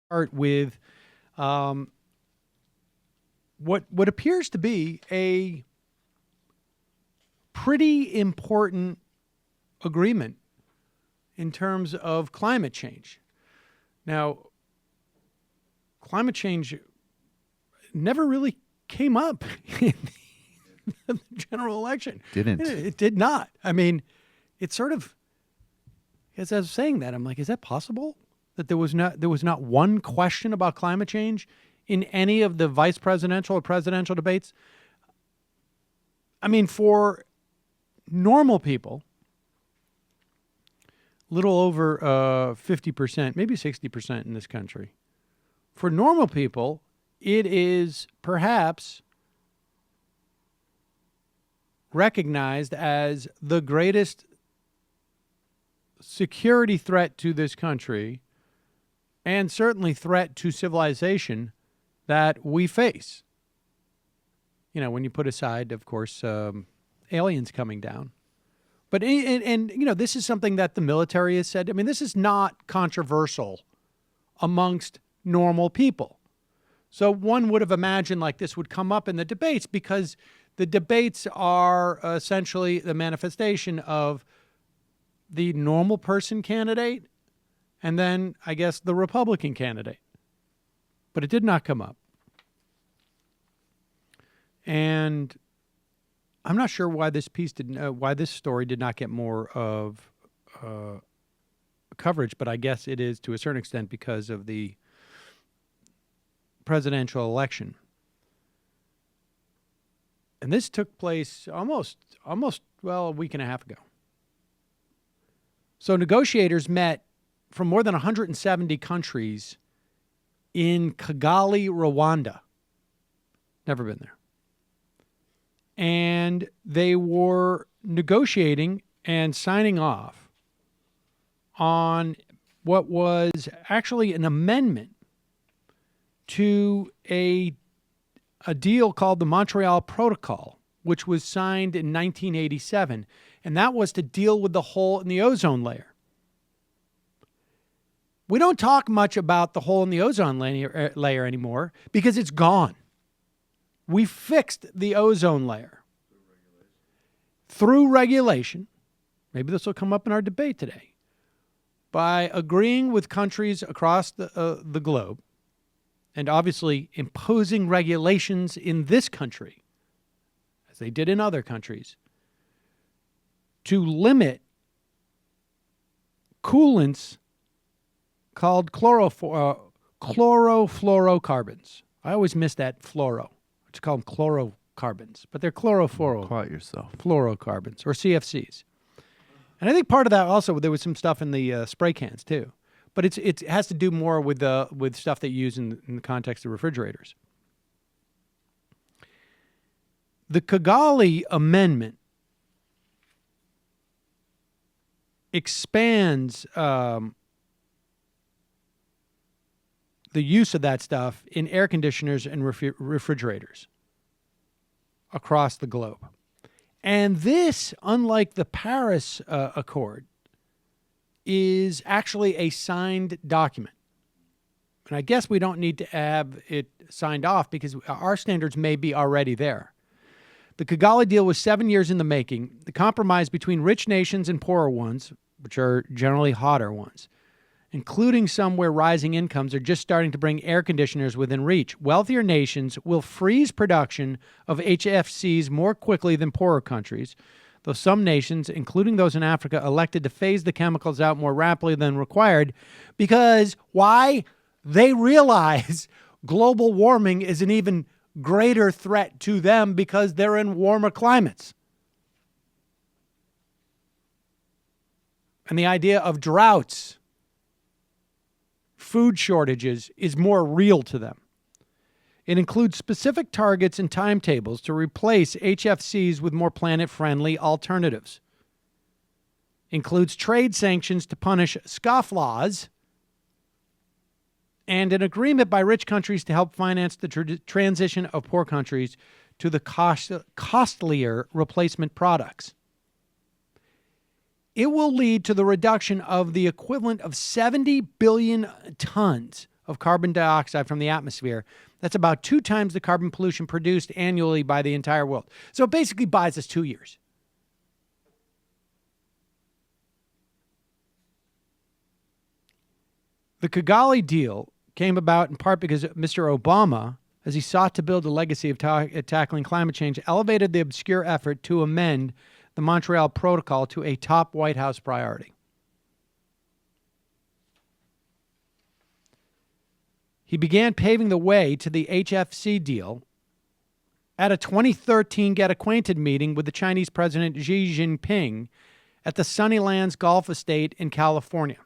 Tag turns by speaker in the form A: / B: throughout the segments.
A: start with what appears to be a pretty important agreement in terms of climate change. Now, climate change never really came up in the general election.
B: Didn't.
A: It did not. I mean, it sort of, as I was saying that, I'm like, is that possible? That there was not one question about climate change in any of the vice presidential or presidential debates? I mean, for normal people, little over 50%, maybe 60% in this country. For normal people, it is perhaps recognized as the greatest security threat to this country and certainly threat to civilization that we face. You know, when you put aside, of course, aliens coming down. But, and you know, this is something that the military has said. I mean, this is not controversial amongst normal people. So one would have imagined like this would come up in the debates because the debates are essentially the manifestation of the normal person candidate and then, I guess, the Republican candidate. But it did not come up. And I'm not sure why this why this story did not get more of coverage, but I guess it is to a certain extent because of the presidential election. And this took place almost a week and a half ago. So negotiators met from more than 170 countries in Kigali, Rwanda. Never been there. And they were negotiating and signing off on what was actually an amendment to a deal called the Montreal Protocol, which was signed in 1987. And that was to deal with the hole in the ozone layer. We don't talk much about the hole in the ozone layer anymore because it's gone. We fixed the ozone layer through regulation. Maybe this will come up in our debate today. By agreeing with countries across the globe and obviously imposing regulations in this country, as they did in other countries, to limit coolants called chlorofluorocarbons. I always miss that fluoro. To call them chlorocarbons, but they're
B: Quiet yourself.
A: fluorocarbons, or CFCs. And I think part of that also, there was some stuff in the spray cans too. But it has to do more with stuff that you use in the context of refrigerators. The Kigali Amendment expands the use of that stuff in air conditioners and refrigerators across the globe. And this, unlike the Paris Accord, is actually a signed document. And I guess we don't need to have it signed off because our standards may be already there. The Kigali deal was 7 years in the making. The compromise between rich nations and poorer ones, which are generally hotter ones, including some where rising incomes are just starting to bring air conditioners within reach. Wealthier nations will freeze production of HFCs more quickly than poorer countries, though some nations, including those in Africa, elected to phase the chemicals out more rapidly than required because, why? They realize global warming is an even greater threat to them because they're in warmer climates. And the idea of droughts, food shortages is more real to them. It includes specific targets and timetables to replace HFCs with more planet-friendly alternatives. Includes trade sanctions to punish scofflaws and an agreement by rich countries to help finance the transition of poor countries to the costlier replacement products. It will lead to the reduction of the equivalent of 70 billion tons of carbon dioxide from the atmosphere. That's about 2 times the carbon pollution produced annually by the entire world. So it basically buys us 2 years. The Kigali deal came about in part because Mr. Obama, as he sought to build a legacy of tackling climate change, elevated the obscure effort to amend the Montreal Protocol to a top White House priority. He began paving the way to the HFC deal at a 2013 Get Acquainted meeting with the Chinese President Xi Jinping at the Sunnylands Golf Estate in California.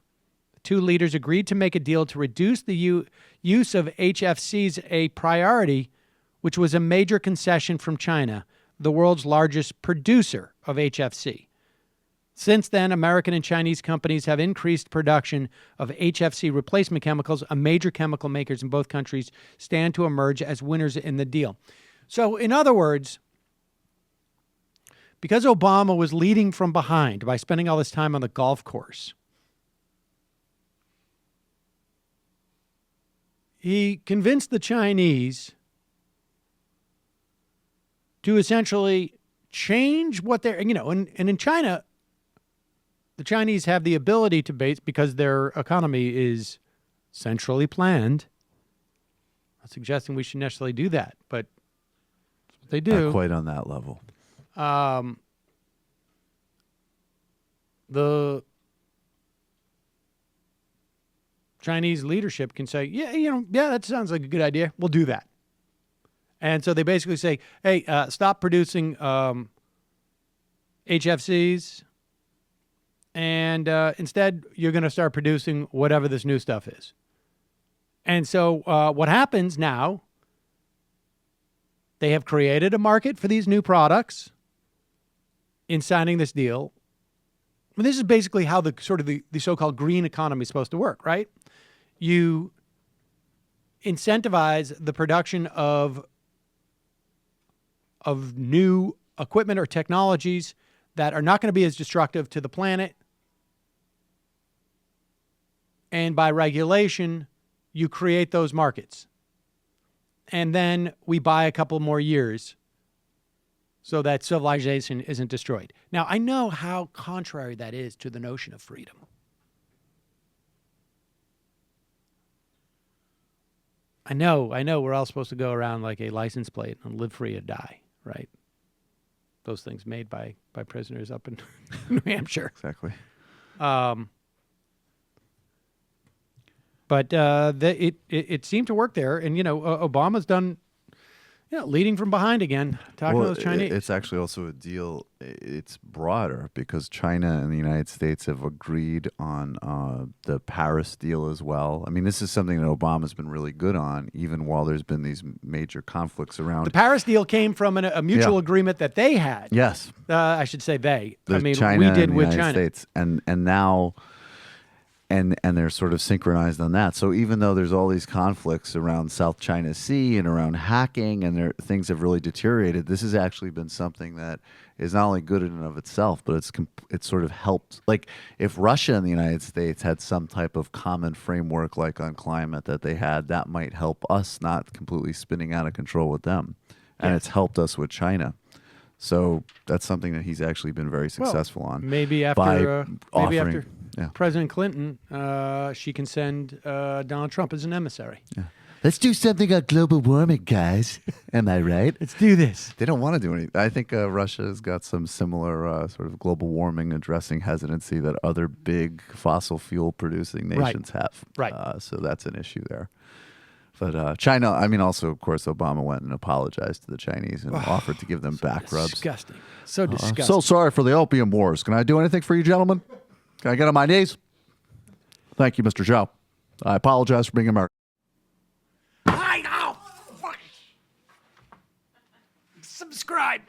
A: The two leaders agreed to make a deal to reduce the use of HFCs, a priority which was a major concession from China, the world's largest producer of HFC. Since then, American and Chinese companies have increased production of HFC replacement chemicals. Major chemical makers in both countries stand to emerge as winners in the deal. So, in other words, because Obama was leading from behind by spending all this time on the golf course, he convinced the Chinese to essentially change what they're, and in China, the Chinese have the ability to base, because their economy is centrally planned. I'm not suggesting we should necessarily do that, but that's what they do.
B: Not quite on that level.
A: The Chinese leadership can say, yeah, that sounds like a good idea. We'll do that. And so they basically say, hey, stop producing HFCs. And instead, you're going to start producing whatever this new stuff is. And so what happens now, they have created a market for these new products in signing this deal. I mean, this is basically how the so-called green economy is supposed to work, right? You incentivize the production of new equipment or technologies that are not going to be as destructive to the planet. And by regulation, you create those markets. And then we buy a couple more years so that civilization isn't destroyed. Now, I know how contrary that is to the notion of freedom. I know we're all supposed to go around like a license plate and live free or die, right? Those things made by prisoners up in New Hampshire.
B: Exactly.
A: But it seemed to work there. And, Obama's done, leading from behind again, talking to those Chinese.
B: It's actually also a deal. It's broader because China and the United States have agreed on the Paris deal as well. I mean, this is something that Obama's been really good on, even while there's been these major conflicts around.
A: The Paris deal came from a mutual agreement that they had.
B: Yes.
A: I should say they.
B: China
A: we did
B: and
A: with
B: the United
A: China.
B: States. And now... And they're sort of synchronized on that. So even though there's all these conflicts around South China Sea and around hacking, and things have really deteriorated, this has actually been something that is not only good in and of itself, but it's sort of helped. Like if Russia and the United States had some type of common framework like on climate that they had, that might help us not completely spinning out of control with them. And it's helped us with China. So that's something that he's actually been very successful on.
A: Maybe after
B: Yeah.
A: President Clinton, she can send Donald Trump as an emissary.
B: Yeah. Let's do something on global warming, guys. Am I right?
A: Let's do this.
B: They don't want to do anything. I think Russia has got some similar sort of global warming addressing hesitancy that other big fossil fuel producing nations have.
A: Right.
B: So that's an issue there. But China, also, of course, Obama went and apologized to the Chinese and offered to give them back rubs.
A: Disgusting. So disgusting.
B: So sorry for the opium wars. Can I do anything for you, gentlemen? Can I get on my knees? Thank you, Mr. Zhao. I apologize for being American.
A: I know. Subscribe.